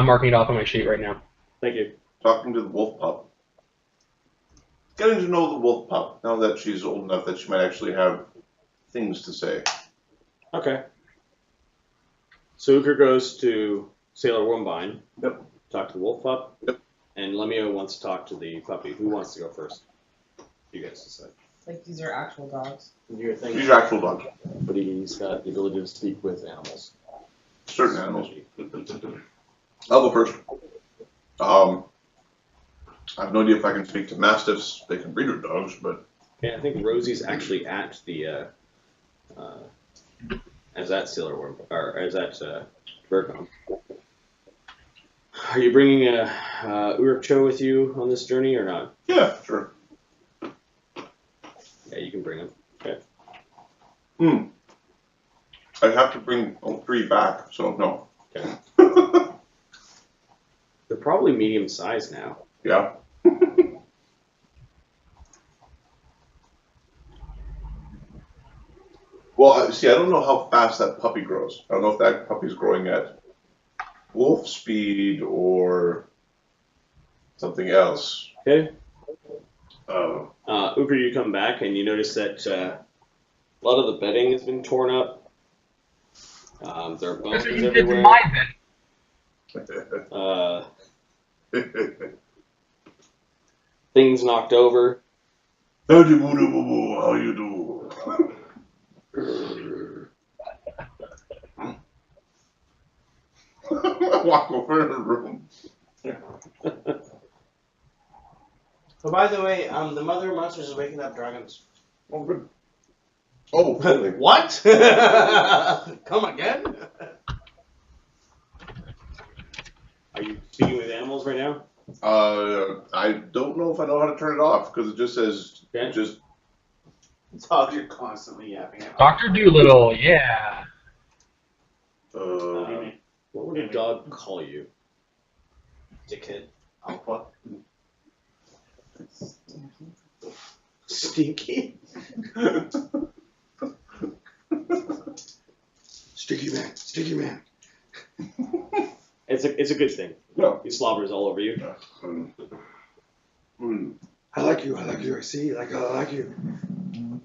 I'm marking it off on my sheet right now. Thank you. Talking to the wolf pup. Getting to know the wolf pup now that she's old enough that she might actually have things to say. Okay. So Uker goes to Sailor Wombine. Yep. Talk to the wolf pup. Yep. And Lemio wants to talk to the puppy. Who wants to go first? You guys decide. Like these are actual dogs. Your thing. These are actual dogs. But he's got the ability to speak with animals. Certain animals. I'll go first. I have no idea if I can speak to mastiffs. They can breed with dogs, but Okay, I think Rosie's actually at the as at Sailor Worm or as at Dvergholme. Are you bringing Uruk Cho with you on this journey or not? yeah, sure. Yeah, you can bring him. Okay. I have to bring all 3 back, so no. Okay. They're probably medium sized now. Yeah. Well, see, I don't know how fast that puppy grows. I don't know if that puppy's growing at wolf speed or something else. Okay. Uh, Uber, you come back and you notice that a lot of the bedding has been torn up. There are bones That's what you did to everywhere. my bed. Things knocked over. Howdy, boo boo boo, how you do? Walk over in the room. So by the way, the mother monsters is waking up dragons. Oh, good. Oh, really? What? Come again? Are you speaking with animals right now? I don't know if I know how to turn it off because it just says Okay. just. Dogs are constantly yapping at me. Dr. Doolittle, yeah. What would a dog call you? Dickhead. Alpha. Stinky. Sticky man, sticky man. It's a good thing. No. He slobbers all over you. I like you, I see, like I like you.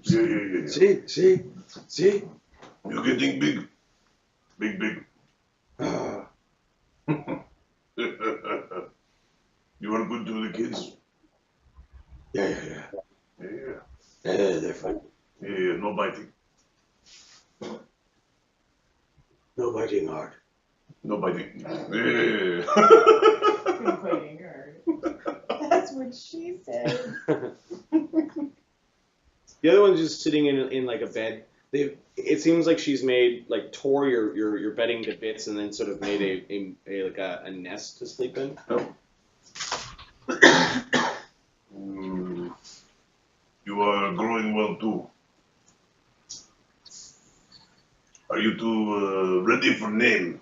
Yeah. See? You getting big. Big. You are good to the kids? Yeah. Yeah. They're fun. Yeah, no biting. No biting hard. No biting. Fighting her. That's what she said. The other one's just sitting in like a bed. It seems like she's tore your bedding to bits and then sort of made a nest to sleep in. Oh. You are growing well too. Are you two ready for name?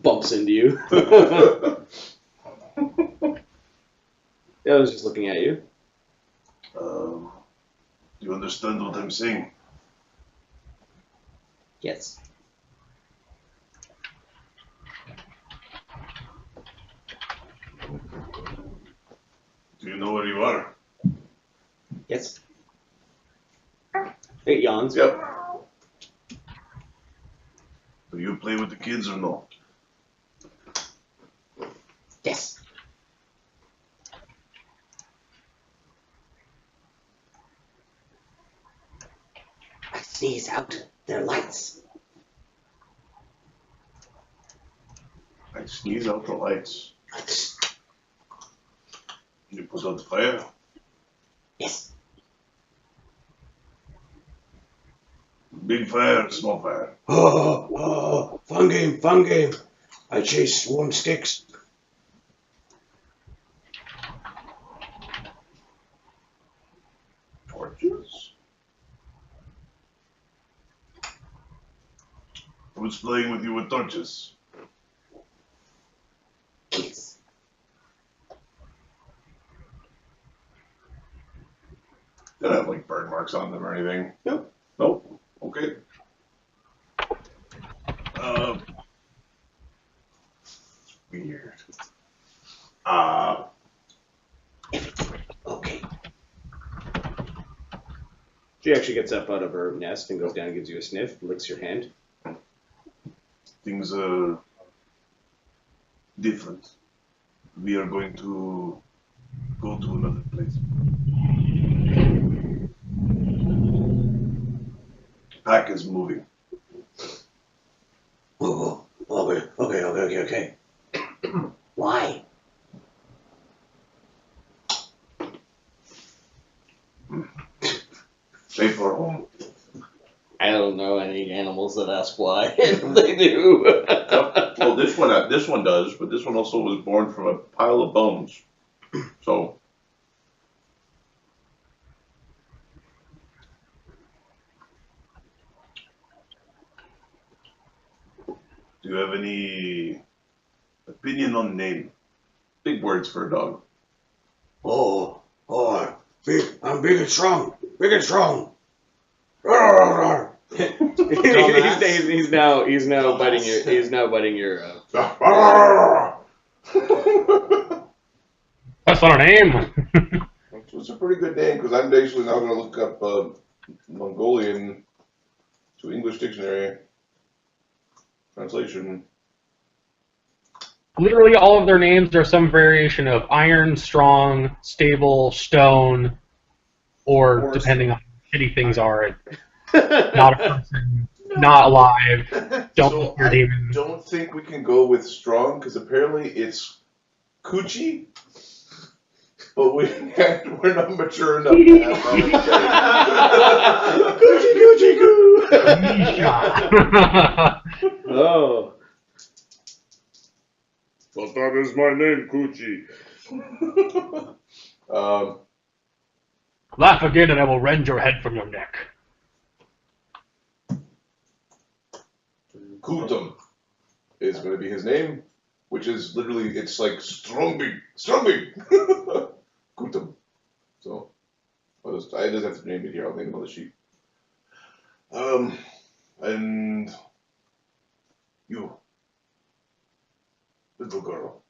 Bumps into you. Yeah, I was just looking at you. You understand what I'm saying? Yes. Do you know where you are? Yes. It yawns. Yep. Do you play with the kids or no? Yes. I sneeze out their lights. I sneeze out the lights. You put out the fire? Yes. Big fire, small fire. Fun game. I chase warm sticks. Torches? Who's playing with you with torches? Kids. They don't have like burn marks on them or anything. Nope. Nope. Okay. She actually gets up out of her nest and goes down and gives you a sniff, licks your hand. Things are different. We are going to go to another place. Pack is moving. Oh, okay. Why? Safe for home. I don't know any animals that ask why. They do. Well, this one does, but this one also was born from a pile of bones. So, do you have any opinion on name? Big words for a dog. I'm big and strong. Big and strong. he's now biting your. He's now biting your. That's not a name. It's a pretty good name because I'm actually now going to look up Mongolian to English dictionary translation. Literally all of their names are some variation of iron, strong, stable, stone, or depending on how shitty things are, not a person, not alive, don't So look your I demon. don't think we can go with strong because apparently it's coochie, but we're not mature enough to have that. Yeesha. Oh. But that is my name, Coochie. Laugh again and I will rend your head from your neck. Kutum is going to be his name, which is literally, it's like Strumbig. Kutum. So, I just have to name it here. I'll name it on the sheet. And you, little girl.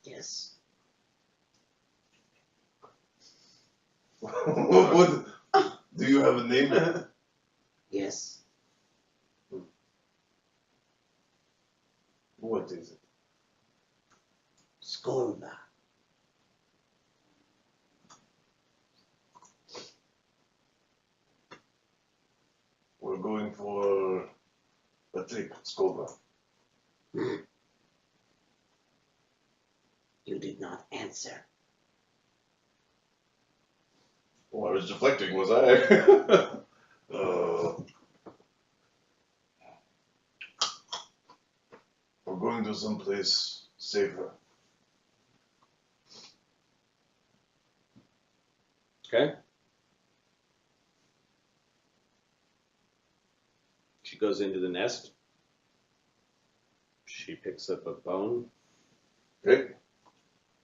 Yes. What? Do you have a name? Yes. What is it? Skolda. We're going for a trip, Skolda. You did not answer. Oh, I was deflecting, was I? We're going to someplace safer. Okay. She goes into the nest. She picks up a bone. Okay.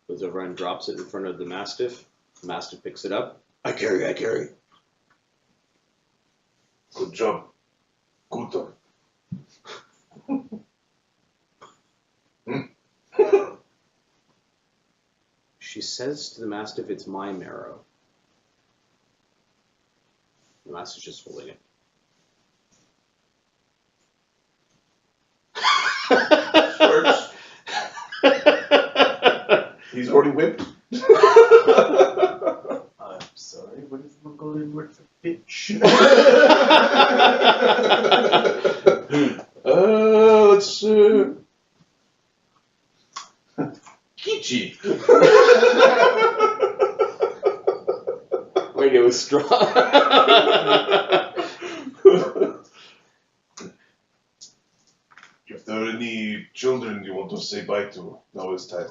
Goes over and drops it in front of the mastiff. The mastiff picks it up. I carry. Good job. Kutum. She says to the mastiff, "It's my marrow." The mastiff's just holding it. Works. He's already whipped. I'm sorry, what is Mongolian word for bitch? Let's Kichi. Wait, it was strong. If there are any children you want to say bye to, now is time.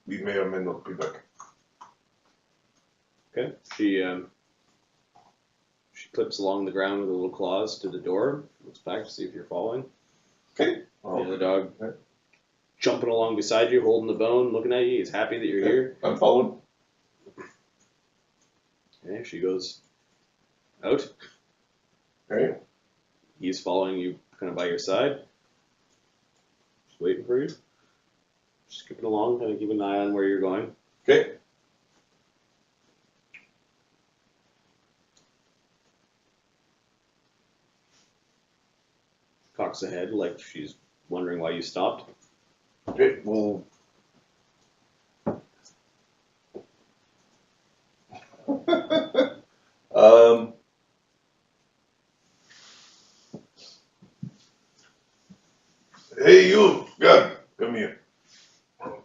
We may or may not be back. Okay. She clips along the ground with her little claws to the door. Looks back to see if you're following. Okay. The other dog jumping along beside you, holding the bone, looking at you. He's happy that you're here. I'm following. Okay, she goes out. Okay. He's following you kind of by your side. Just waiting for you. Just skipping along, kind of keeping an eye on where you're going. Okay. cocks a head like she's wondering why you stopped. Okay, well. Hey, you, God, come here. Okay,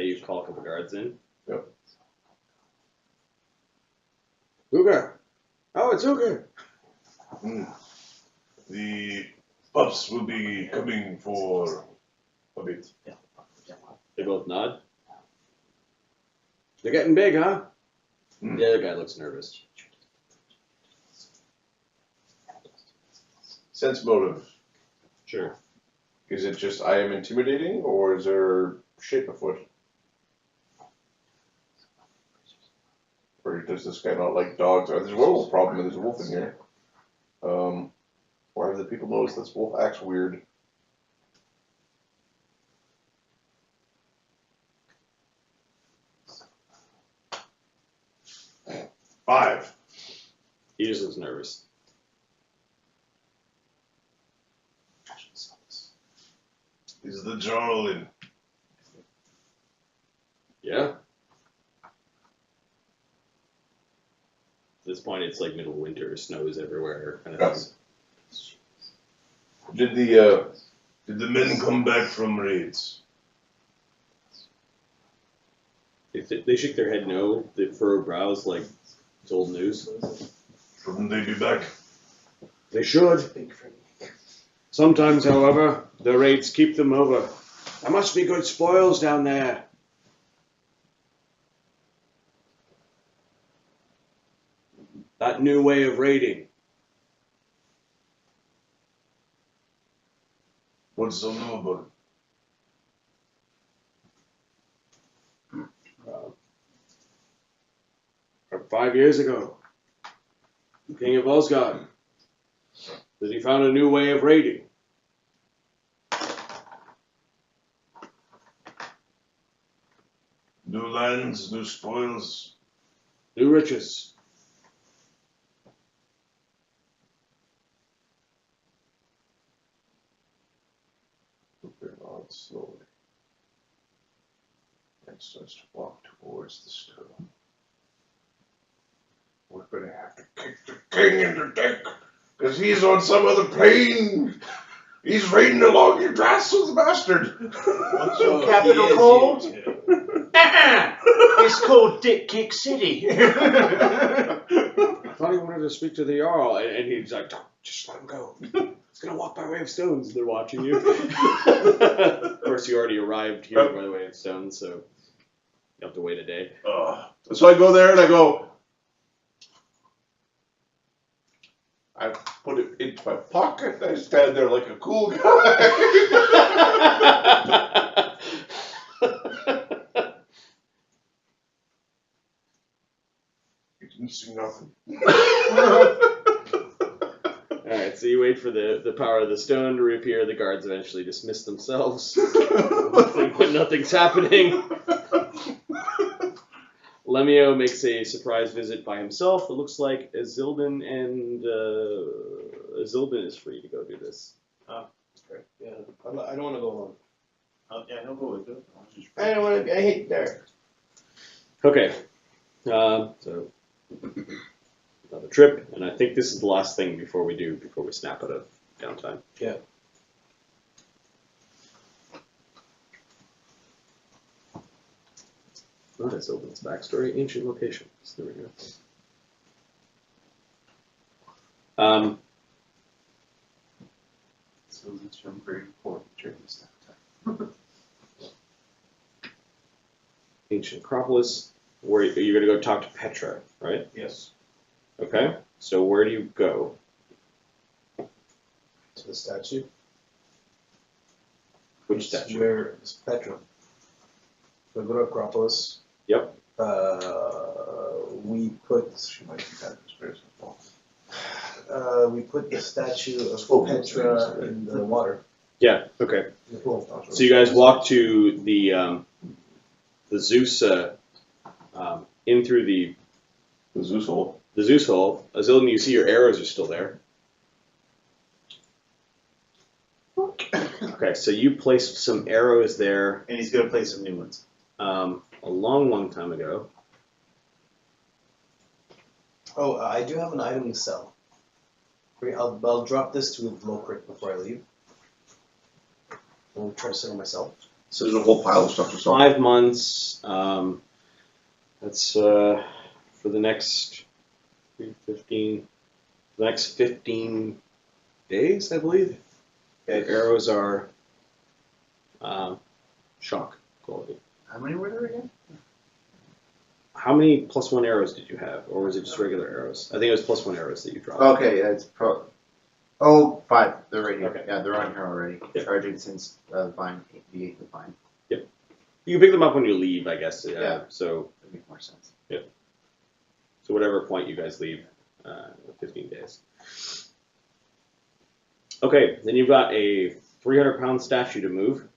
you call a couple guards in. Yep. Uga! Oh, it's Uga! The pups will be coming for a bit. They both nod. They're getting big, huh? The other guy looks nervous. Sense motive. Sure. Is it just I am intimidating, or is there shit afoot? Or does this guy not like dogs? There's a werewolf problem, and there's a wolf in here. Or have the people noticed this wolf acts weird? Five. He just looks nervous. Is the Jarl in? Yeah? At this point, it's like middle of winter, snows everywhere, kind of thing. Did the men come back from raids? They shake their head no. They furrow brows like it's old news. Shouldn't they be back? They should. Sometimes, however, the raids keep them over. There must be good spoils down there. That new way of raiding. What's so new about From 5 years ago, the King of Osgard, that he found a new way of raiding. New lands, new spoils? New riches. Looking on slowly. And starts to walk towards the stone. We're gonna have to kick the king in the dick, because he's on some other plane. He's raiding along your Yggdrasil, the bastard. So capital called? It's called Dick Kick City. I thought he wanted to speak to the Jarl, and he's like, just let him go. He's gonna walk by way of stones. They're watching you. Of course, you already arrived here by the way of stones, so you have to wait a day. So I go there and I go, I put it into my pocket. I stand there like a cool guy. You didn't see nothing. Alright, so you wait for the power of the stone to reappear. The guards eventually dismiss themselves. When nothing's happening. Lemio makes a surprise visit by himself. It looks like Azildan and Azildan is free to go do this. Great. Yeah, I don't want to go alone. Yeah, he'll go with it. I don't want to. I hate dark. Okay. So another trip, and I think this is the last thing before we snap out of downtime. Yeah. Not as Azildan's backstory, ancient locations. There we go. So it's from very important during this time. Ancient Acropolis. Where you're going to go talk to Petra, right? Yes. Okay. So where do you go? To the statue. Which statue? Where is Petra? So go to Acropolis. Yep. We put. She might be kind of conspiracy as well. We put the statue of Full Petra in the water. Yeah. Okay. In the pool. So you guys walk to the Zeus in through the The Zeus hole. Zeus hole. Azildan, you see your arrows are still there. Okay, so you placed some arrows there And he's gonna play some new ones. a long time ago. Oh, I do have an item to sell. I'll drop this to Lurk before I leave. I'll try to sell it myself. So there's a whole pile of stuff to sell. 5 months. That's for the next 15. The next 15 days, I believe. The arrows are shock quality. How many were there again? How many +1 arrows did you have, or was it just regular arrows? I think it was +1 arrows that you dropped. Okay, yeah, it's 5. They're right here. Okay. Yeah, they're on here already. Yeah. Charging since Vine, the 8th of Vine. You pick them up when you leave, I guess. Yeah. So That makes more sense. whatever point you guys leave, 15 days. Okay, then you've got a 300-pound statue to move.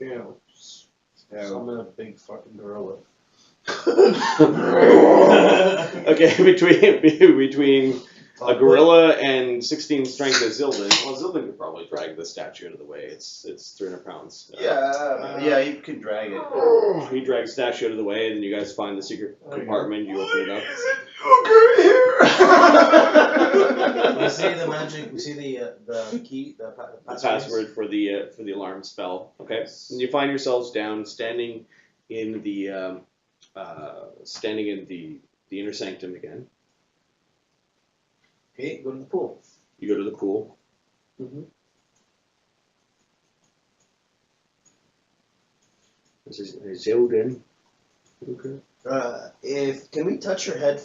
Okay, I'll summon a big fucking gorilla. Okay, between a gorilla and 16 strength of Zildin. Well, Zildin could probably drag the statue out of the way. It's 300 pounds. Yeah, you can drag it. He drags the statue out of the way, and then you guys find the secret compartment. You open it up. We see the magic. We see the key, the Password for the alarm spell. Okay, and you find yourselves down, standing in the inner sanctum again. Okay, go to the pool. You go to the pool. Mm-hmm. This is Zildin. Okay. Can we touch your head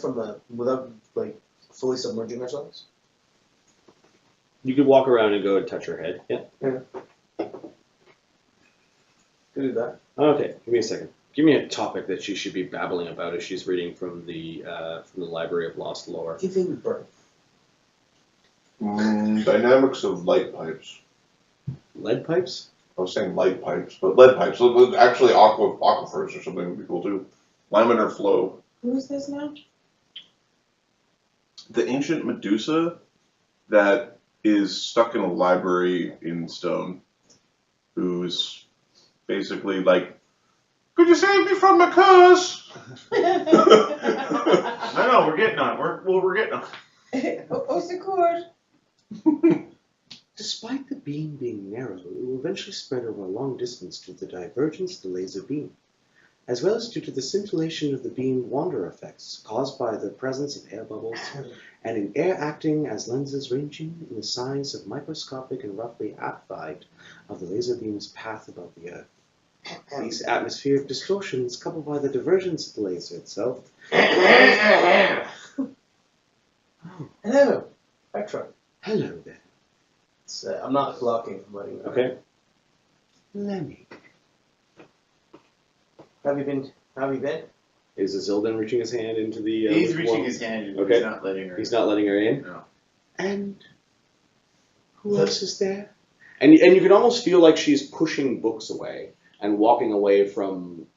without like fully submerging ourselves? You could walk around and go and touch her head. Yeah. Can do that. Okay. Give me a second. Give me a topic that she should be babbling about as she's reading from the Library of Lost Lore. Giving birth. Dynamics of light pipes. Lead pipes? I was saying light pipes, but lead pipes. Actually, aquifers or something would be cool too. Laminar flow. Who is this now? The ancient Medusa that is stuck in a library in stone, who's basically like, "Could you save me from my curse?" No, we're getting on. We're getting on. Au secours. Despite the beam being narrow, it will eventually spread over a long distance due to the divergence of the laser beam, as well as due to the scintillation of the beam wander effects caused by the presence of air bubbles and in air acting as lenses ranging in the size of microscopic and roughly half-height of the laser beam's path above the Earth. These atmospheric distortions, coupled by the divergence of the laser itself. Hello, Petra. Hello there. I'm not blocking from letting you know. Okay. Lemmy. How have you been? Is Zildin reaching his hand into the? He's wall? reaching his hand in, but Okay. he's not letting her. He's not letting her in. No. And who else is there? And you can almost feel like she's pushing books away and walking away from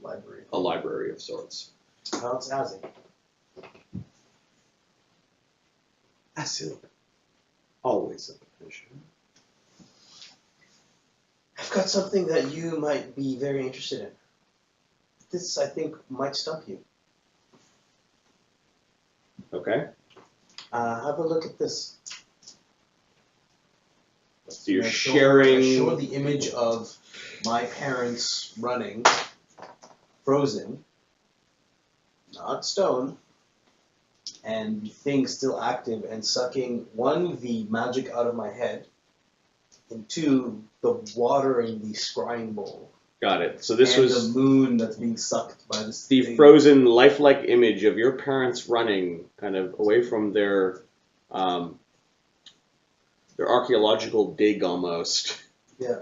Library. a library of sorts. How's Azzy? Asil. Always a pleasure. I've got something that you might be very interested in. This, I think, might stump you. Okay. Have a look at this. So you're I sharing. show the image of my parents running, frozen, not stone, and the thing still active and sucking, one, the magic out of my head, and two, the water in the scrying bowl. Got it. So this and was the moon that's being sucked by this the thing. frozen, lifelike image of your parents running, kind of away from their archaeological dig almost. Yeah.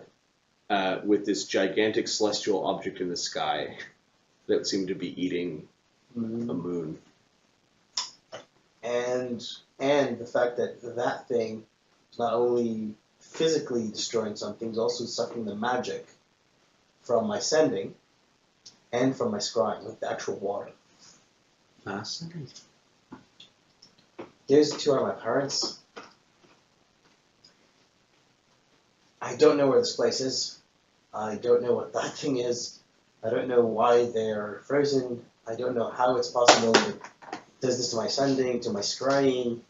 With this gigantic celestial object in the sky that seemed to be eating a moon. And the fact that that thing is not only physically destroying something, it's also sucking the magic from my sending and from my scrying, like the actual water. Fascinating. Those two are my parents. I don't know where this place is. I don't know what that thing is. I don't know why they're frozen. I don't know how it's possible it does this to my sending, to my scrying.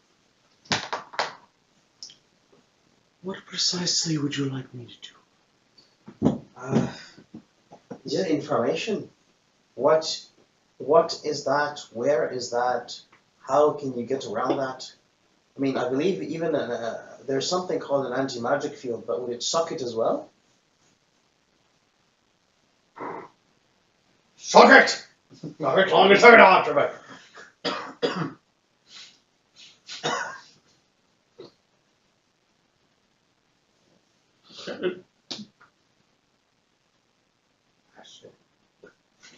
What precisely would you like me to do? Just information. What is that? Where is that? How can you get around that? I mean, I believe even there's something called an anti-magic field, but would it suck it as well? Suck it! Not as long as they're not, Rebecca.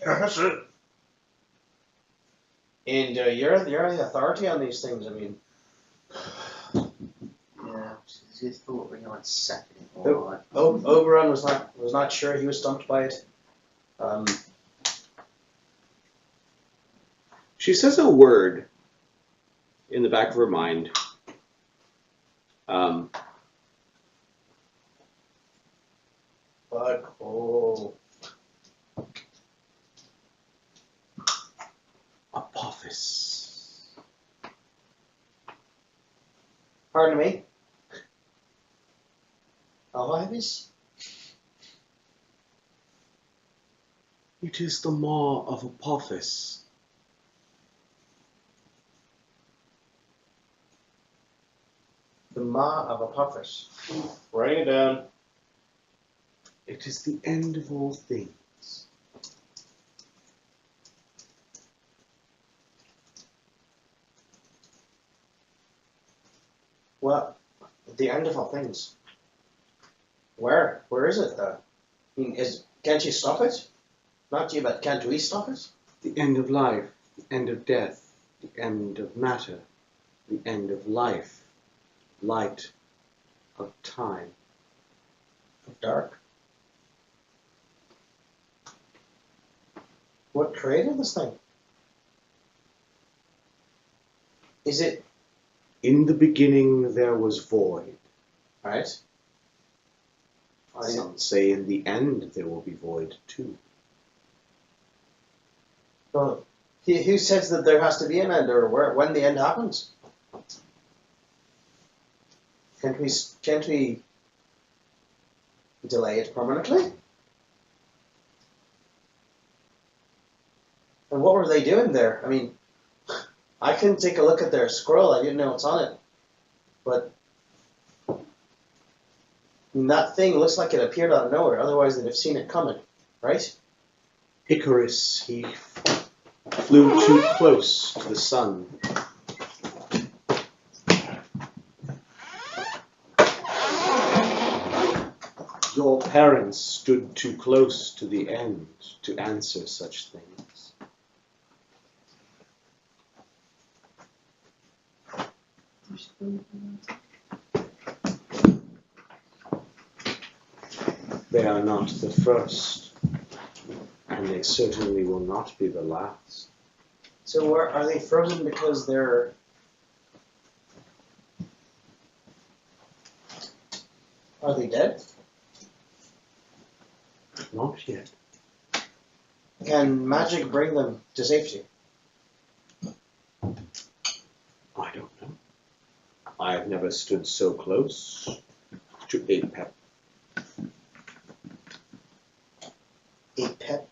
That's it. And you're the authority on these things. I mean, Yeah, just thought we on second. Nope. Oberon was not sure. He was stumped by it. She says a word in the back of her mind. Fuck. Oh. Apophis. Pardon me. Apophis? It is the maw of Apophis. The maw of Apophis. Writing it down. It is the end of all things. What? The end of all things. Where? Where is it though? I mean, can't you stop it? Not you, but can't we stop it? The end of life, the end of death, the end of matter, the end of life, light of time. Of dark. What created this thing? Is it In the beginning there was void. right? Some say in the end there will be void too. Well, who says that there has to be an end, or when the end happens? Can't we delay it permanently? And what were they doing there? I mean, I couldn't take a look at their scroll. I didn't know what's on it. But I mean, that thing looks like it appeared out of nowhere. Otherwise, they'd have seen it coming, right? Icarus, he flew too close to the sun. Your parents stood too close to the end to answer such things. They are not the first, and they certainly will not be the last. So are they frozen because they're... Are they dead? Not yet. Can magic bring them to safety? I don't know. I have never stood so close to a pet. A pet?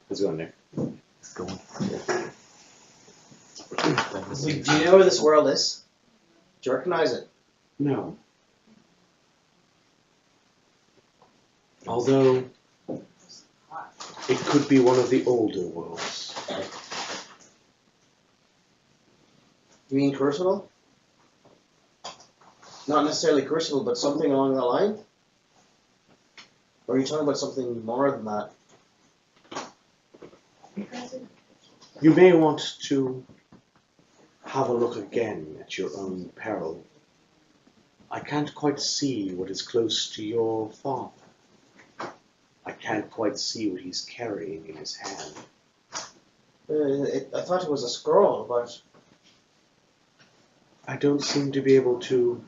Let's go in there. It's going. Do you know where this world is? Do you recognize it? No. Although it could be one of the older worlds. You mean Crucible? Not necessarily Crucible, but something along that line? Or are you talking about something more than that? You may want to have a look again at your own peril. I can't quite see what is close to your father. I can't quite see what he's carrying in his hand. I thought it was a scroll, but I don't seem to be able to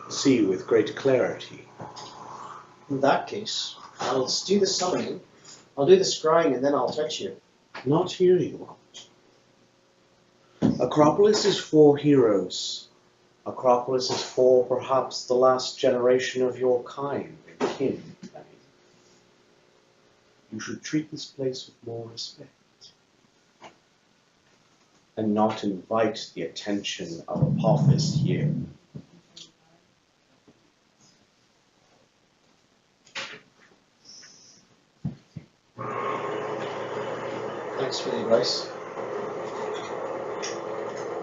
see with great clarity. in that case, I'll do the summoning, I'll do the scrying, and then I'll touch you. Not here, you won't. Acropolis is for heroes. Acropolis is for perhaps the last generation of your kind and kin. You should treat this place with more respect. And not invite the attention of Apophis here. Thanks for the advice.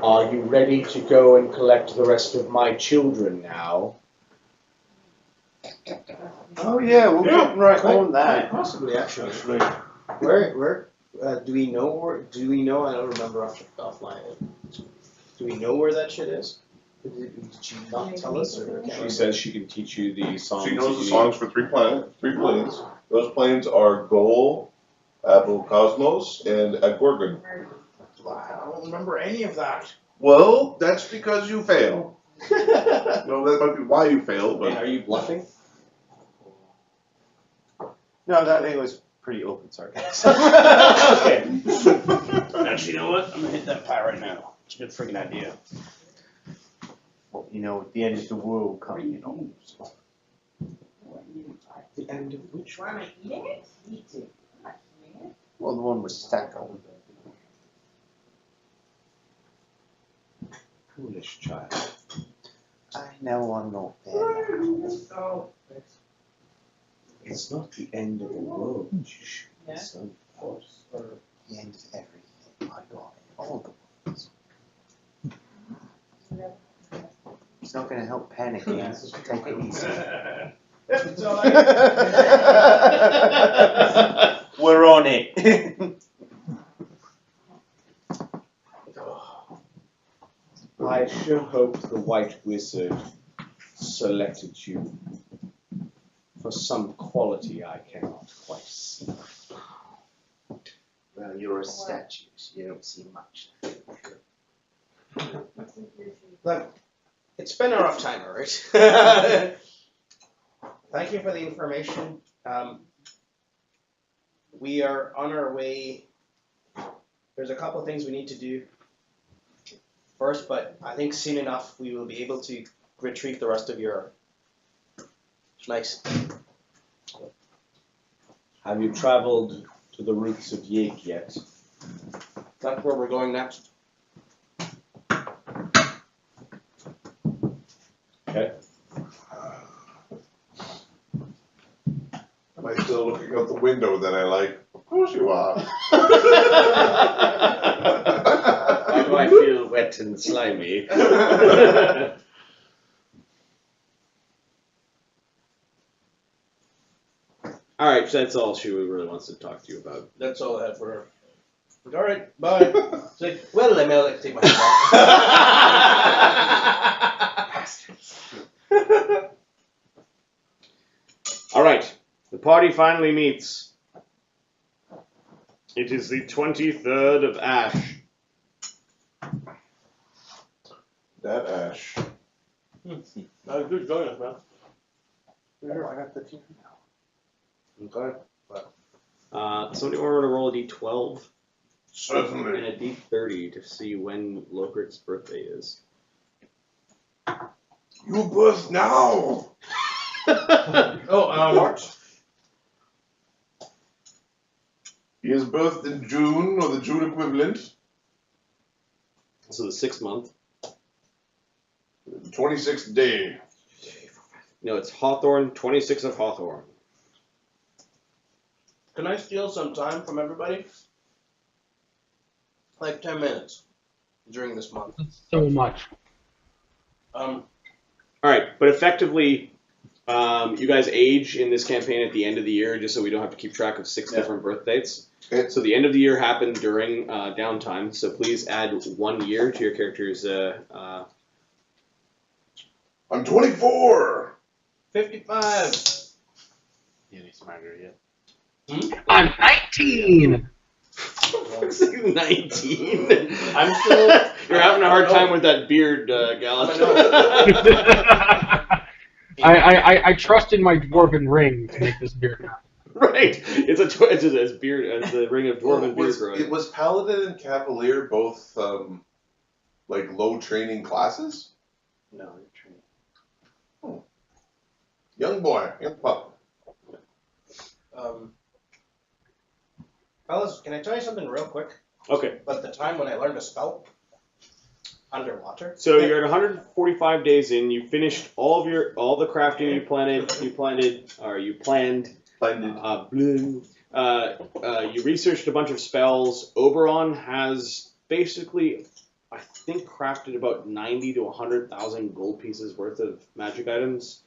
Are you ready to go and collect the rest of my children now? Oh yeah, we're getting right on Quite that. possibly, actually. Where? Do we know where? Do we know? I don't remember off my head. Do we know where that shit is? Did she not tell us, or She says she can teach you the songs. She knows that the you songs for three planes. Those planes are Gol, Abulcosmos, and Agorgon. I don't remember any of that. Well, that's because you fail. No, that might be why you fail, And are but you bluffing? No, that thing was pretty open sarcasm. Okay. Actually, you know what? I'm gonna hit that pie right now. It's a good freaking idea. Well, you know, the end of the world coming, you know. So. The end of which Why am I eating it? Eat it. I'm not eating it. Well, the one with stack on. foolish child? I know I'm not there now. Oh. It's not the end of the world. Yeah. Son. The end of everything. I got it. All the words. It's not going to help panicking. Just take it easy. We're on it. I sure hope the White Wizard selected you for some quality I cannot quite see. Well, you're a statue, so you don't see much. Look, it's been a rough time, alright? Thank you for the information. We are on our way. There's a couple of things we need to do first, but I think soon enough we will be able to retrieve the rest of your nice. Have you traveled to the roots of Yig yet? That's where we're going next. Okay. am I still looking out the window that I like? Of course you are. Why do I feel wet and slimy? Alright, so that's all she really wants to talk to you about. That's all I had for her. Alright, bye. It's like, well, I may like to take my hat off. Alright, the party finally meets. It is the 23rd of Ash. That Ash. Good going, man. I got the team now. Okay. Somebody want to roll a d12 and Certainly. a d30 to see when Lokert's birthday is. You birth now! March. He is birthed in June, or the June equivalent. So the 6th month. The 26th day. No, it's Hawthorne, 26th of Hawthorne. Can I steal some time from everybody? Like 10 minutes during this month. So much. Alright, but effectively, you guys age in this campaign at the end of the year, just so we don't have to keep track of 6 different birth dates. Okay. So the end of the year happened during downtime, so please add 1 year to your character's I'm 24. 55. You any smarter yet? I'm 19. Looks like 19. I'm still. You're having a hard time with that beard, Gallant. I trusted my dwarven ring to make this beard happen. Right. It's a beard. It's a ring of dwarven beard growing. Was Paladin and Cavalier both like low training classes? No, you're training. Young boy, young pup. Fellas, can I tell you something real quick? Okay. About the time when I learned a spell underwater. So you're at 145 days in. You finished all the crafting you planned. You researched a bunch of spells. Oberon has basically, I think, crafted about 90 to 100,000 gold pieces worth of magic items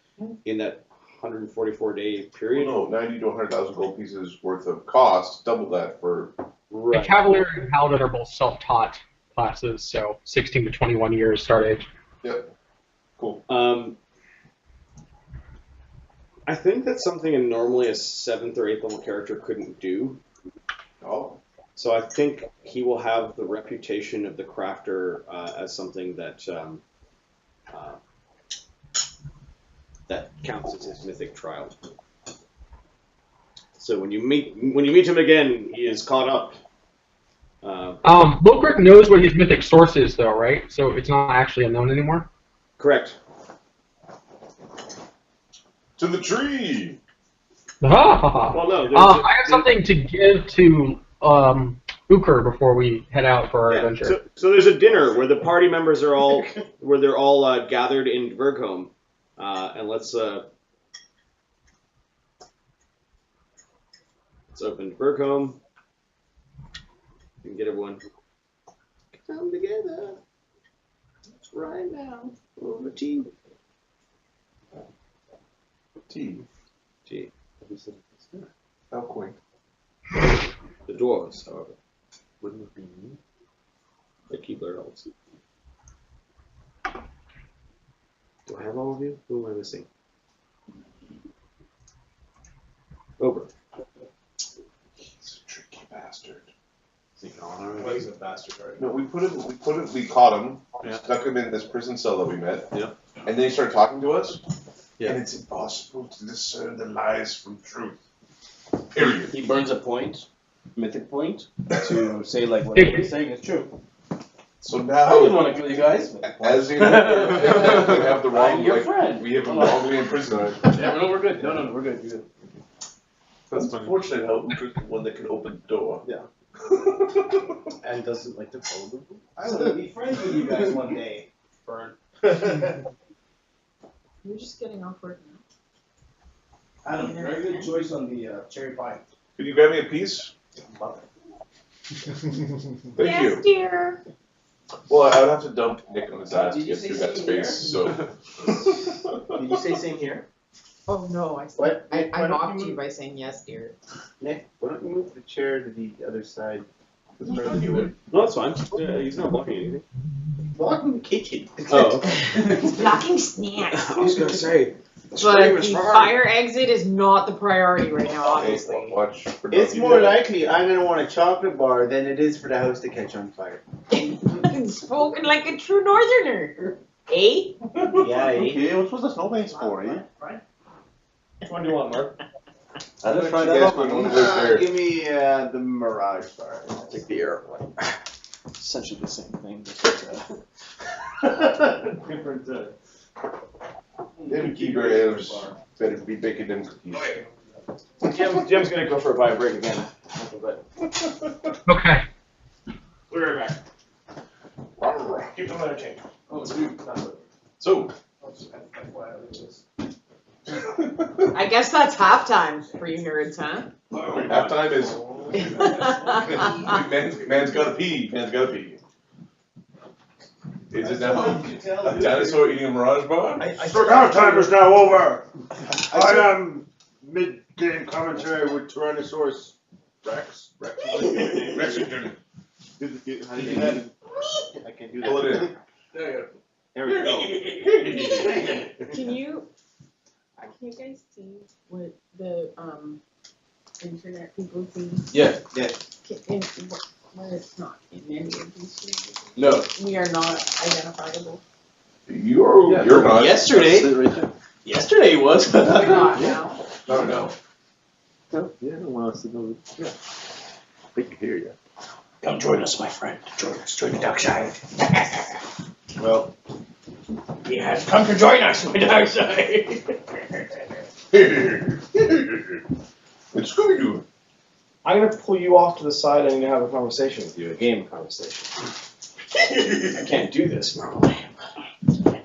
in that 144 day period. Well, no, 90 to 100,000 gold pieces worth of cost. Double that for. The Right. Cavalier and Paladin are both self-taught classes, so 16 to 21 years start age. Yep. Cool. I think that's something normally a 7th or 8th level character couldn't do. Oh. So I think he will have the reputation of the crafter as something that that counts as his mythic trial. So when you meet him again, he is caught up. Lurk knows what his mythic source is, though, right? So it's not actually unknown anymore. Correct. To the tree. Well, no. I have something to give to Uker before we head out for our adventure. So there's a dinner where the party members are all gathered in Dvergholme, and let's open Dvergholme. You can get everyone come together right now over tea. Tea. How quaint. The dwarves, however, Wouldn't it be me? they keep their elves. Do I have all of you? Who am I missing? Over. He's a tricky bastard. Is he gone already? Well, he's a bastard, right? No, we caught him, Yeah. stuck him in this prison cell that we met. Yeah. And then he started talking to us. Yeah. And it's impossible to discern the lies from truth. Period. He burns a point, mythic point, to say like whatever he's saying is true. So I didn't now, want to kill you guys. as you have the wrong, I'm your like, friend. we have him wrongly imprisoned. Yeah, no, we're good. No, we're good. You're good. That's unfortunate how Uker's the one that can open the door. Yeah. And doesn't like to follow the rules. I want to be friends with you guys one day. Burn. You're just getting awkward now. Adam, very good choice on the cherry pie. Could you grab me a piece? Love Thank Yes, you. dear. Well, I would have to dump Nick on his ass to Did you get say through that same space, so. Did you say same here? Oh no, I What? I Why don't mocked you you move- by saying yes, dear. Nick, why don't you move the chair to the other side? It's better than you would. No, that's fine. Yeah, he's not blocking anything. Blocking the kitchen. Oh, okay. It's blocking snacks. I was gonna say. But the fire exit is not the priority right now, obviously. Watch for It's Doggy more Dog. likely I'm gonna want a chocolate bar than it is for the house to catch on fire. Spoken like a true northerner. Eh? Yeah, eh? Okay, what's the snowbanks for, eh? Which one do you want, Mark? I'll just try You that guys out. would want to live there. Give me the Mirage bar. I'll take the air one. Essentially the same thing. Different. Them keep your elves better be baking them cookies. Jim's gonna go for a bio break again. Okay. We'll be right back. Keep them entertained. Oh, dude. So, I guess that's halftime for you nerds, huh? halftime is man's gotta pee. Man's gotta pee. Is it now a dinosaur eating a Mirage bar? Halftime is now over. I am mid-game commentary with Tyrannosaurus Rex. Rexington. How do you do that? I can do that. Pull it in. There you There we go. Can you guys see what the internet people see? Yeah. When it's not in any of these things? No. We are not identifiable. You're not. Yesterday. That's it right there. Yesterday it was. We're not now. No, no. No, yeah, well, it's yeah. They can hear you. Come join us, my friend. Join us. Join the dark side. Well, He has come to join us, my dark side. It's Scooby-Doo. I'm gonna pull you off to the side and I'm gonna have a conversation with you, a game conversation. I can't do this normally.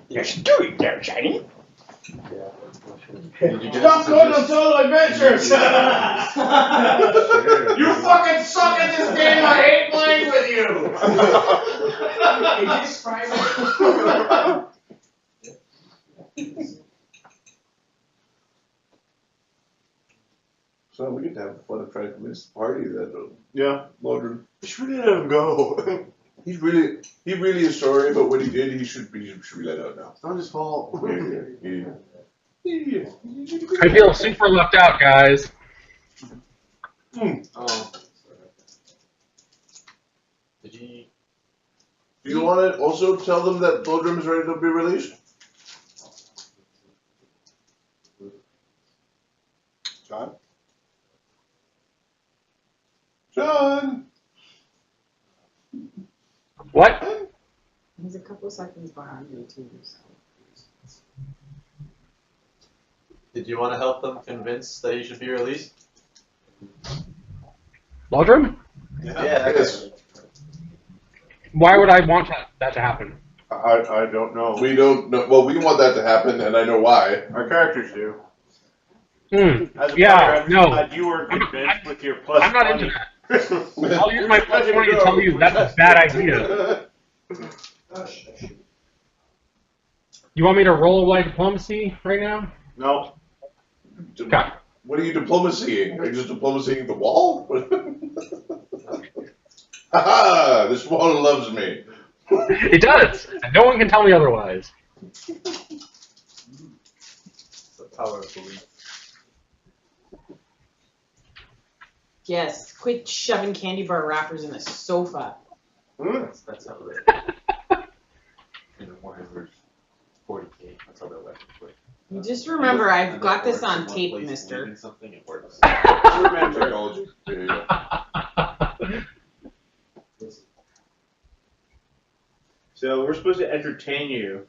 Let's do it, dark side. stop going on solo adventures! You fucking suck at this game. I hate playing with you. Is this private? So we get to have fun and try to convince the party that Yeah. Lodrin. You should really let him go. He really is sorry, but what he did, he should be let out now. It's not his fault. Yeah. I feel super left out, guys. Oh. Did you? Do you want to also tell them that Lodrin is ready to be released? John? John! What? He's a couple seconds behind me too. So. Did you want to help them convince that he should be released? Lodrum? Yeah. Yes. Why would I want that to happen? I don't know. We don't know. Well, we want that to happen, and I know why. Our characters do. As a Yeah, player, I'm no. glad you were convinced with your plus I'm not 20. into that. I'll use my plus 20 to tell you that's a bad idea. You want me to roll away diplomacy right now? No. Okay. What are you diplomacying? Are you just diplomacying the wall? Haha! This wall loves me. It does, and no one can tell me otherwise. It's the power of belief. Yes, quit shoving candy bar wrappers in the sofa. That's how they. In the Warhammer's 40K. That's how their weapons work. You just remember, I've And got that this works on in one tape, place, mister. leaving something, it works. Technology. Yeah. So we're supposed to entertain you,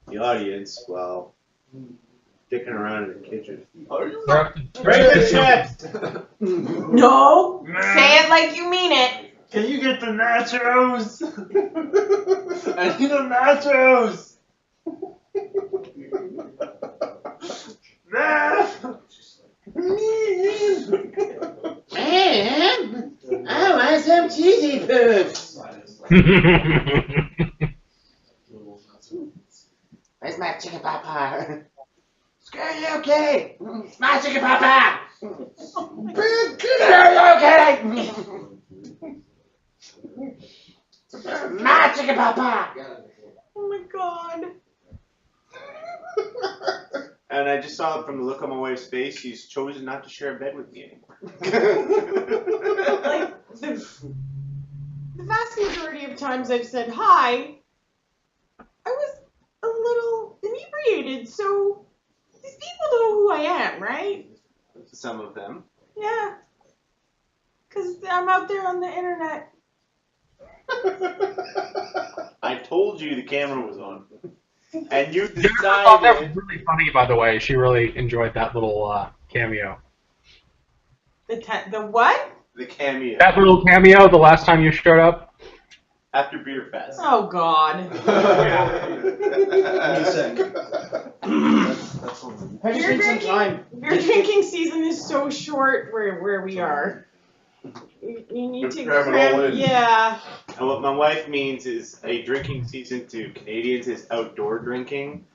the audience, while dicking around in the kitchen. Are you? Break the chest! No! Say it like you mean it! Can you get the nachos? I need the nachos! Man, I want some cheesy poops. Where's my chicken papa? Screw you, kitty! My chicken papa! Screw you, kitty! My chicken papa! Oh my god. And I just saw from the look on my wife's face, she's chosen not to share a bed with me anymore. Like, the vast majority of times I've said hi, I was a little inebriated, so these people know who I am, right? Some of them. Yeah. Because I'm out there on the internet. I told you the camera was on. And you Jennifer thought that was decided. really funny, by the way. She really enjoyed that little cameo. The what? The cameo. That little cameo the last time you showed up? After Beer Fest. Oh god. Beer drinking season is so short where we are. You need to Cram it all in. Yeah. And what my wife means is a drinking season to Canadians is outdoor drinking.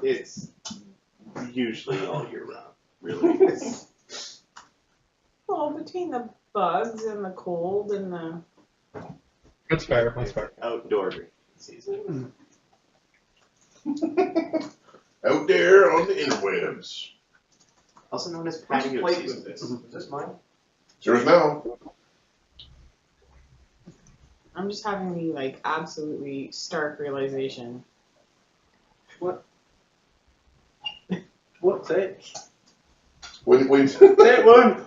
It's usually all year round, really. Well, between the bugs and the cold and the That's fair. That's fair. Outdoor drinking season. the interwebs. Also known as Whose patio plate season. was this? Is this mine? It's yours now. I'm just having the like absolutely stark realization. What's it? When That one!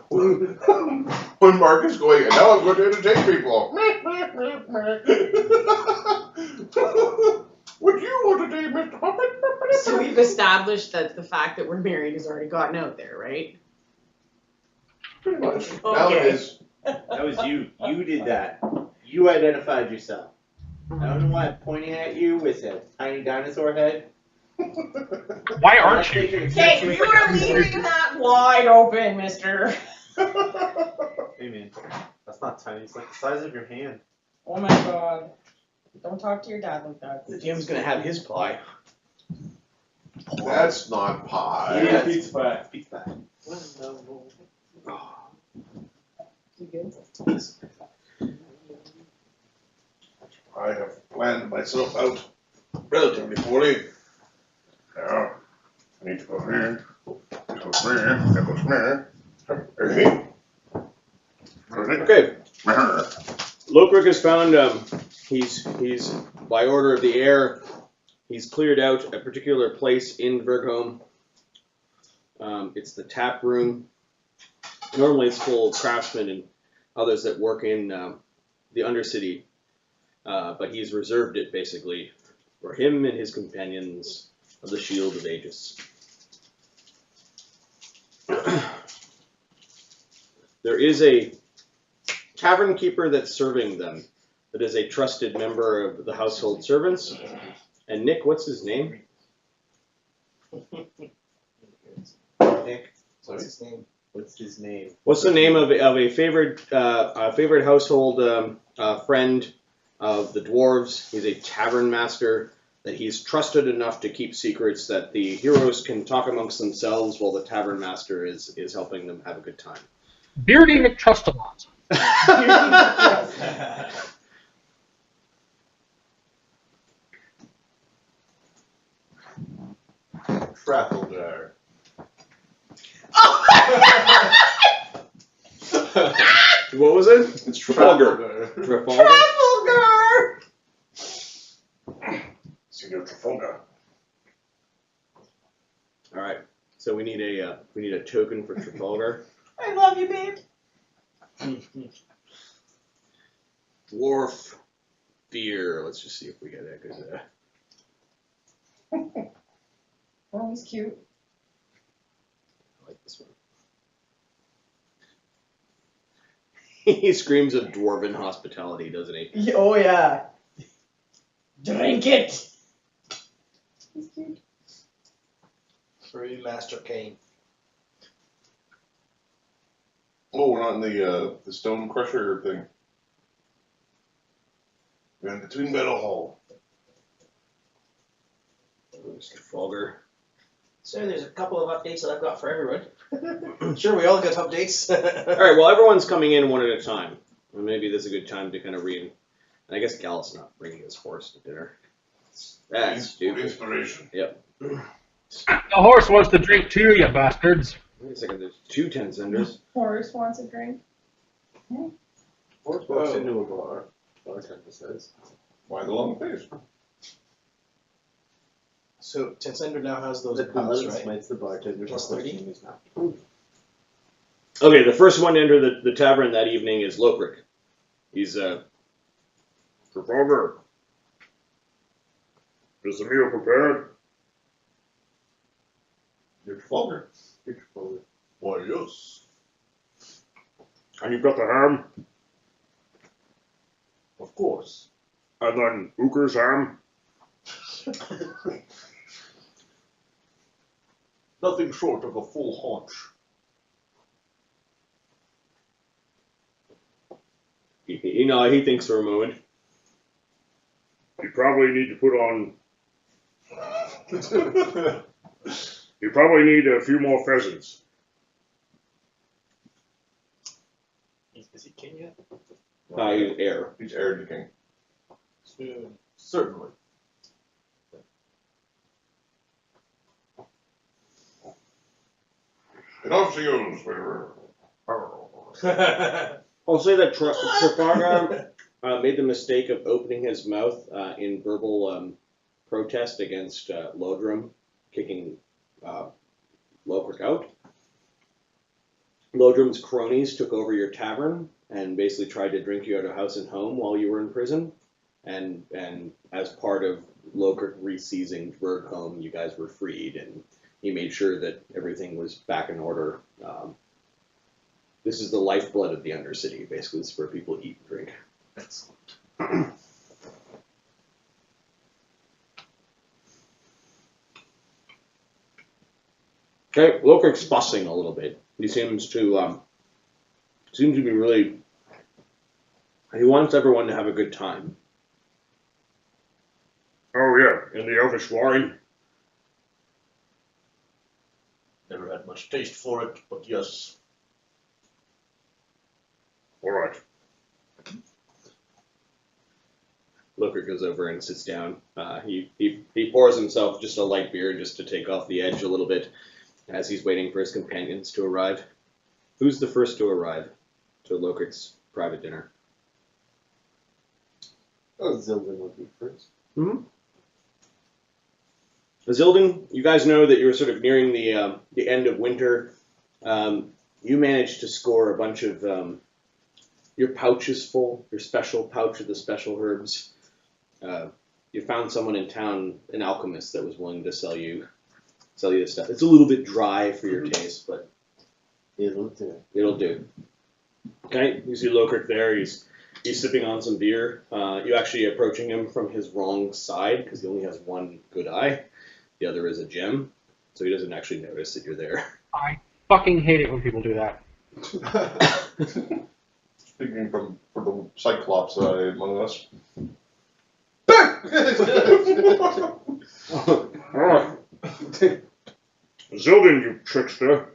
when Mark is going, and now I'm going to entertain people. Would you want to date Mr. Puppet? So we've established that the fact that we're married has already gotten out there, right? Pretty much. Now it Okay. is. That was you. You did that. You identified yourself. I don't know why I'm pointing at you with a tiny dinosaur head. Why aren't you? Okay, you are leaving that wide open, mister. Hey man, that's not tiny. It's like the size of your hand. Oh my god. Don't talk to your dad like that. Jim's gonna have his pie. That's not pie. Yeah. Pizza pie. Pizza. You good? I have planned myself out relatively poorly. Now, I need to go here. That goes there. That goes there. Okay. Lokrik has found, he's by order of the heir, he's cleared out a particular place in Dvergholme. It's the tap room. Normally it's full of craftsmen and others that work in the Undercity, but he's reserved it basically for him and his companions of the Shield of Aegis. There is a tavern keeper that's serving them, that is a trusted member of the household servants. And Nick, what's his name? Nick, what's his name? What's his name? What's the name of a favorite household friend of the dwarves? He's a tavern master that he's trusted enough to keep secrets that the heroes can talk amongst themselves while the tavern master is helping them have a good time. Beardy McTrustalot. Trafalgar. What was it? It's Trafalgar. Trafalgar. Senior Trafalgar. All right. So we need a token for Trafalgar. I love you, babe. Dwarf fear. Let's just see if we get that good. Oh, he's cute. I like this one. He screams of dwarven hospitality, doesn't he? Oh yeah. Drink it. He's cute. Free Master Kane. Oh, we're not in the stone crusher thing. We're in the Twin Metal Hall. Mr. Trafalgar. So there's a couple of updates that I've got for everyone. Sure, we all got updates. All right. Well, everyone's coming in one at a time. Well, maybe this is a good time to kind of read. And I guess Gal's not bringing his horse to dinner. That's stupid. Inspiration. Yep. The horse wants to drink too, you bastards. Wait a second. There's 2 10-cenders. Horace wants a drink. Horse walks into a bar. Bartender says. Why the long face? So Tensender now has those The boots, paladin right? smites the bartender. Plus for 30? touching his mouth. Okay. The first one to enter the tavern that evening is Lokrik. He's Trafalgar. Is the meal prepared? You're Trafalgar. You're Trafalgar. Why, yes. And you've got the ham? Of course. And then Uker's ham? Nothing short of a full haunch. He thinks for a moment. You probably need to put on. You probably need a few more pheasants. Is he king yet? He's heir. He's heir to the king. Certainly. Enough seals. I'll say that Trafalgar made the mistake of opening his mouth in verbal protest against Lodrum kicking Lork out. Lodrum's cronies took over your tavern and basically tried to drink you out of house and home while you were in prison. And as part of Lork re-seizing Dvergholme, you guys were freed, and he made sure that everything was back in order. This is the lifeblood of the Undercity. Basically, this is where people eat and drink. Excellent. Okay, Lork's fussing a little bit. He seems to be really. He wants everyone to have a good time. Oh yeah, in the Elvish wine. Never had much taste for it, but yes. All right. Lurk goes over and sits down. He pours himself just a light beer just to take off the edge a little bit as he's waiting for his companions to arrive. Who's the first to arrive to Lurk's private dinner? Oh, Zildin would be first. Mm-hmm. Zildin, you guys know that you're sort of nearing the end of winter. You managed to score a bunch of your pouch is full. Your special pouch of the special herbs. You found someone in town, an alchemist, that was willing to sell you this stuff. It's a little bit dry for your taste, but It'll do. it'll do. Okay, you see Lurk there. He's sipping on some beer. You actually approaching him from his wrong side because he only has one good eye. The other is a gem, so he doesn't actually notice that you're there. I fucking hate it when people do that. Speaking for the Cyclops among us. Alright. Zildin, you trickster.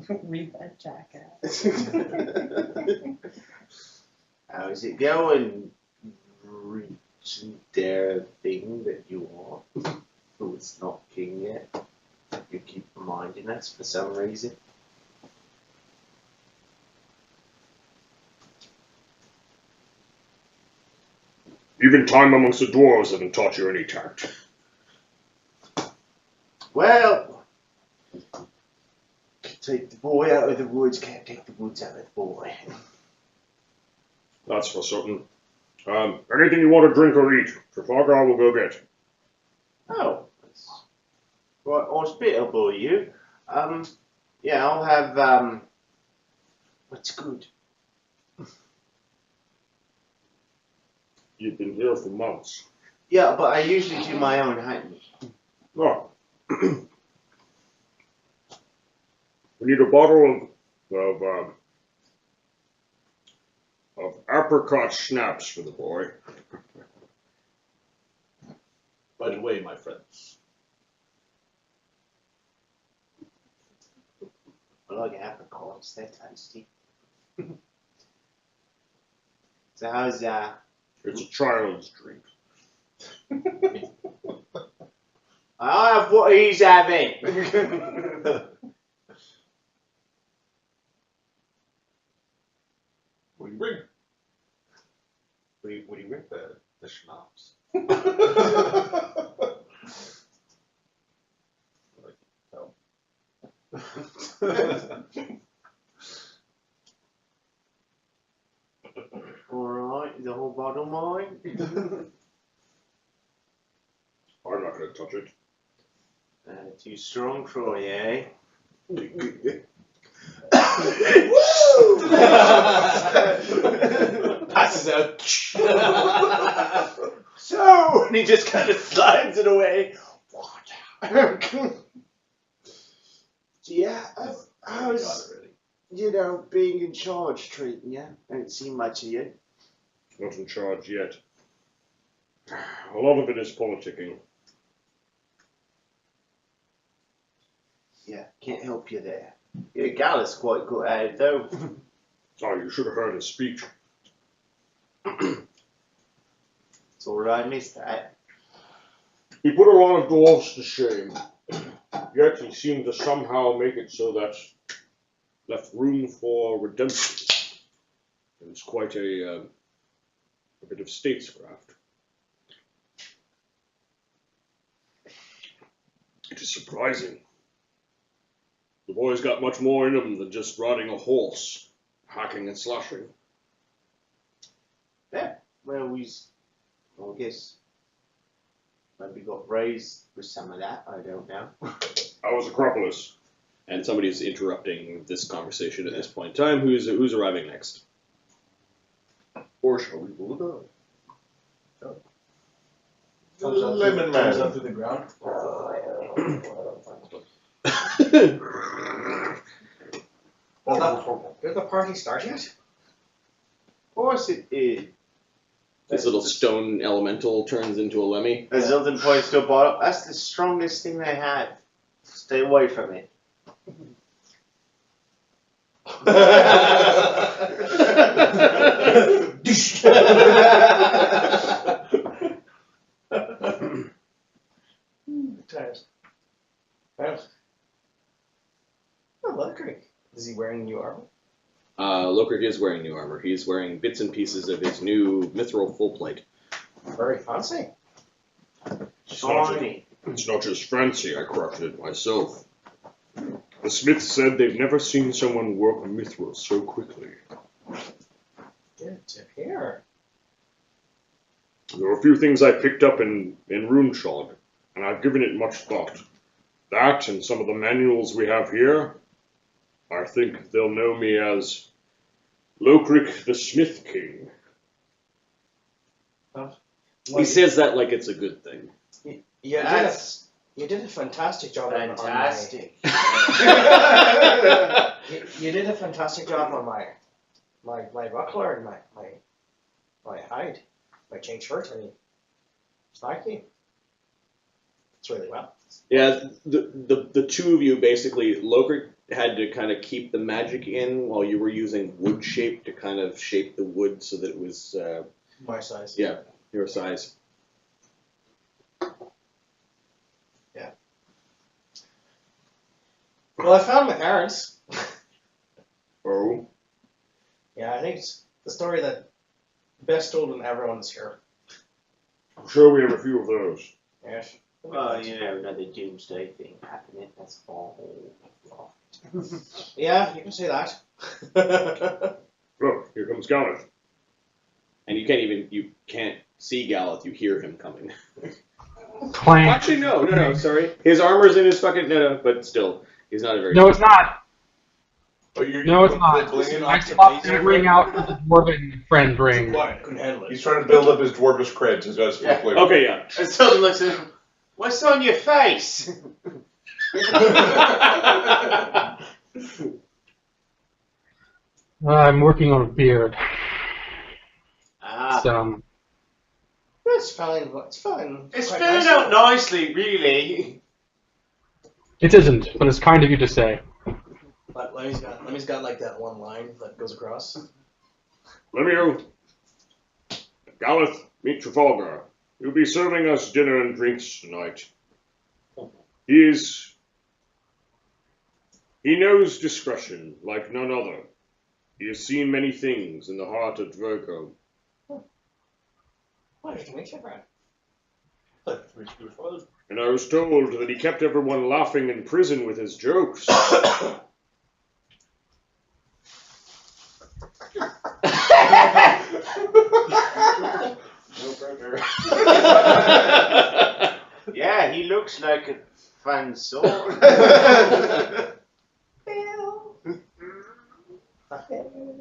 Read that jackass. How's it going? There thing that you are, who is not king yet. You keep reminding us for some reason. Even time amongst the dwarves haven't taught you any tact. Well, take the boy out of the woods, can't take the woods out of the boy. That's for certain. Anything you want to drink or eat, Trafalgar will go get. Oh, that's quite hospitable, you. Yeah, I'll have, what's good? You've been here for months. Yeah, but I usually do my own hunting. Oh. We need a bottle of apricot schnapps for the boy. By the way, my friends, I like apricots, they're tasty. So how's It's a child's drink. I'll have what he's having. What do you bring? What do you bring? The schnapps. Alright, the whole bottle mine. I'm not going to touch it. Too strong for you, eh? Passes out. So, and he just kind of slides it away. Yeah, how's, being in charge treating you? I don't see much of you. Not in charge yet. A lot of it is politicking. Yeah, can't help you there. Yeah, Gallus quite good at it, though. Oh, you should have heard his speech. It's alright, I missed that. He put a lot of dwarves to shame. Yet he seemed to somehow make it so that left room for redemption. It was quite a bit of statescraft. It is surprising. The boy's got much more in him than just riding a horse, hacking and slashing. Yeah. Well, I guess maybe got raised with some of that. I don't know. How was Acropolis? And somebody's interrupting this conversation at this point in time. Who's arriving next? Or shall we pull it up? Lemon Comes Man. up through the ground. Did the party start yet? Of course it is. This little stone elemental turns into a Lemmy. As Zilton points to a bottle, that's the strongest thing they have. Stay away from it. Times. Well, Ludwig. Is he wearing new armor? Lokrik is wearing new armor. He's wearing bits and pieces of his new mithril full plate. Very fancy. Shiny. It's not just fancy, I crafted it myself. The smith said they've never seen someone work mithril so quickly. Good to hear. There are a few things I picked up in Runeshod, and I've given it much thought. That and some of the manuals we have here, I think they'll know me as Lokrik the Smith King. He says that like it's a good thing. You did a fantastic job Fantastic. You did a fantastic job on my buckler and my hide, my chain shirt. I mean, thank you. It's really well. Yeah, the two of you basically, Lokrik had to kind of keep the magic in while you were using wood shape to kind of shape the wood so that it was, My size. yeah, your size. Yeah. Well, I found my parents. Oh? Yeah, I think it's the story that best told when everyone's here. I'm sure we have a few of those. Yes. Well, you know, another doomsday thing happening. That's all. Yeah, you can say that. Look, here comes Galeth. And you can't see Galeth, you hear him coming. Clank. Actually, no, sorry. His armor's in his fucking, no, but still, he's not a very... No, it's not. Oh, you're No, it's not. blinging I off the swapped face that of ring it? out for the dwarven friend ring. Quiet, couldn't handle it. He's trying to build up his dwarvish creds. He's got his full Yeah. flavor. Okay, yeah. And Zilton looks at him. What's on your face? I'm working on a beard. Ah. So, It's fine. It's fine. It's quite filling nice. out nicely, really. it isn't, but it's kind of you to say. But Lemmy's got like that one line that goes across. Lemieux. Galeth, meet Trafalgar. He'll be serving us dinner and drinks tonight. He knows discretion like none other. He has seen many things in the heart of Dvergholme. Pleasure to meet you, Brad. And I was told that he kept everyone laughing in prison with his jokes. Yeah, he looks like a fun sort.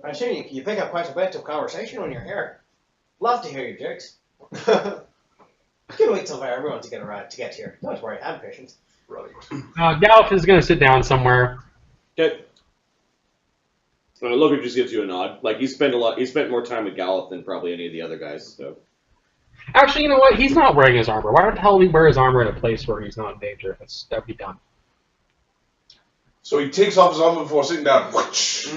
I'm sure you pick up quite a bit of conversation when you're here. Love to hear your jokes. Can't wait till everyone to get here. Don't worry, I'm patient. Right. Gallup is going to sit down somewhere. Okay. Logan just gives you a nod. Like, he spent more time with Gallup than probably any of the other guys, so. Actually, you know what? He's not wearing his armor. Why the hell would he wear his armor in a place where he's not in danger? That'd be dumb. So he takes off his armor before sitting down.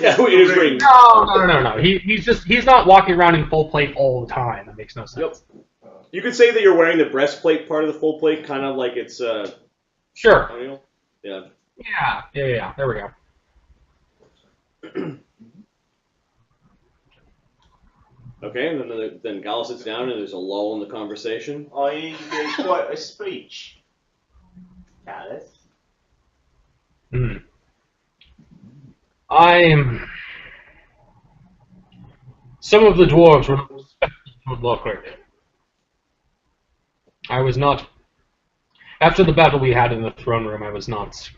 Yeah, it is ring. No. He's not walking around in full plate all the time. That makes no sense. Yep. You could say that you're wearing the breastplate part of the full plate, kind of like it's Sure. Unreal. Yeah. Yeah. There we go. Okay, and then Gal sits down and there's a lull in the conversation. I gave quite a speech. Alice. Some of the dwarves were not respectful to Lurk. I was not. After the battle we had in the throne room, I was not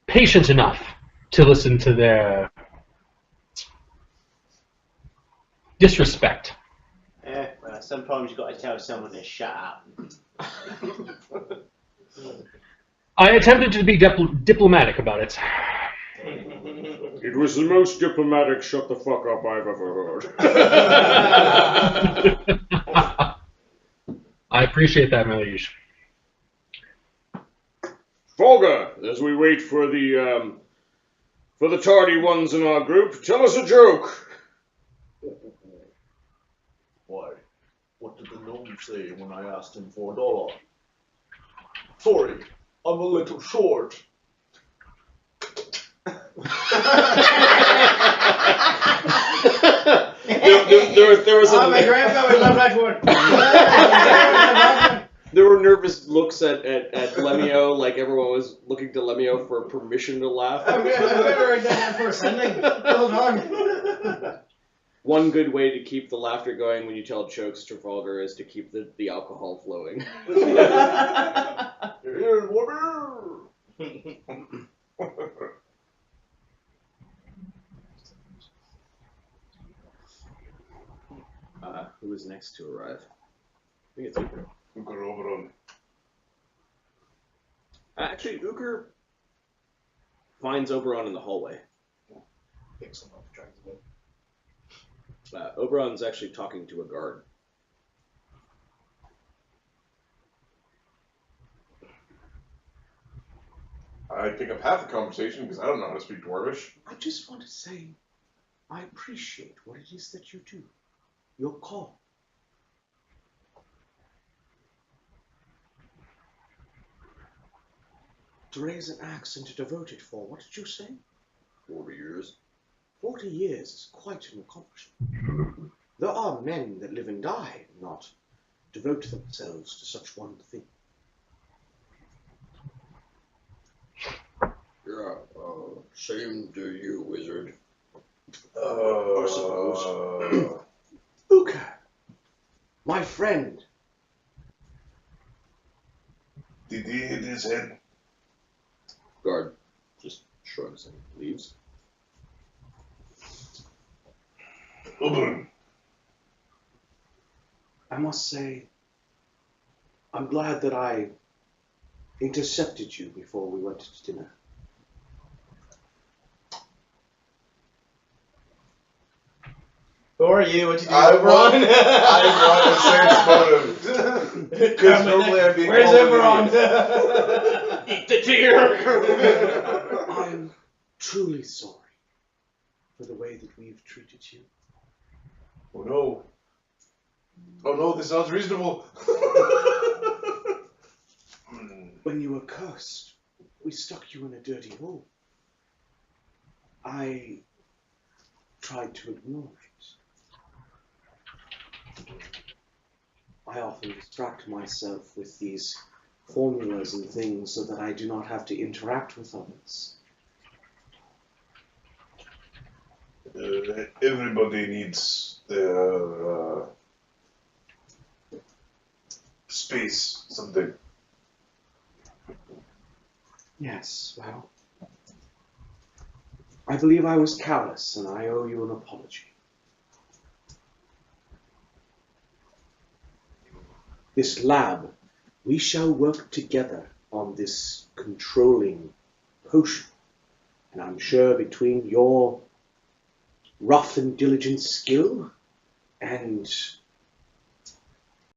patient enough to listen to their disrespect. Well, sometimes you've got to tell someone to shut up. I attempted to be diplomatic about it. It was the most diplomatic shut the fuck up I've ever heard. I appreciate that, Melish. Folga, as we wait for the tardy ones in our group, tell us a joke. Why? What did the gnome say when I asked him for $1? Sorry, I'm a little short. There was my grandpa would love that one. There were nervous looks at Lemio, like everyone was looking to Lemio for permission to laugh. I've never done that for a Sunday. Hold on. One good way to keep the laughter going when you tell jokes, Trafalgar, is to keep the alcohol flowing. Here's water. Who is next to arrive? I think it's Uker. Uker Oberon. Actually, Uker finds Oberon in the hallway. Picks him up, drags him in. Oberon's actually talking to a guard. I pick up half the conversation because I don't know how to speak Dwarvish. I just want to say, I appreciate what it is that you do. Your call. To raise an axe and to devote it for, what did you say? 40 years. 40 years is quite an accomplishment. There are men that live and die, not devote themselves to such one thing. Yeah, same to you, wizard. I suppose. Uka, my friend. Did he hit his head? Guard just shrugs and leaves. Oberon. I must say, I'm glad that I intercepted you before we went to dinner. Who are you? What you do, I Oberon? want a sense motive. Because normally I'd be Where's called Oberon? Eat the deer! I'm truly sorry for the way that we've treated you. Oh no. Oh no, this sounds reasonable. When you were cursed, we stuck you in a dirty hole. I tried to ignore it. I often distract myself with these formulas and things so that I do not have to interact with others. Everybody needs their space, something. Yes, well, I believe I was callous and I owe you an apology. This lab, we shall work together on this controlling potion. And I'm sure between your rough and diligent skill and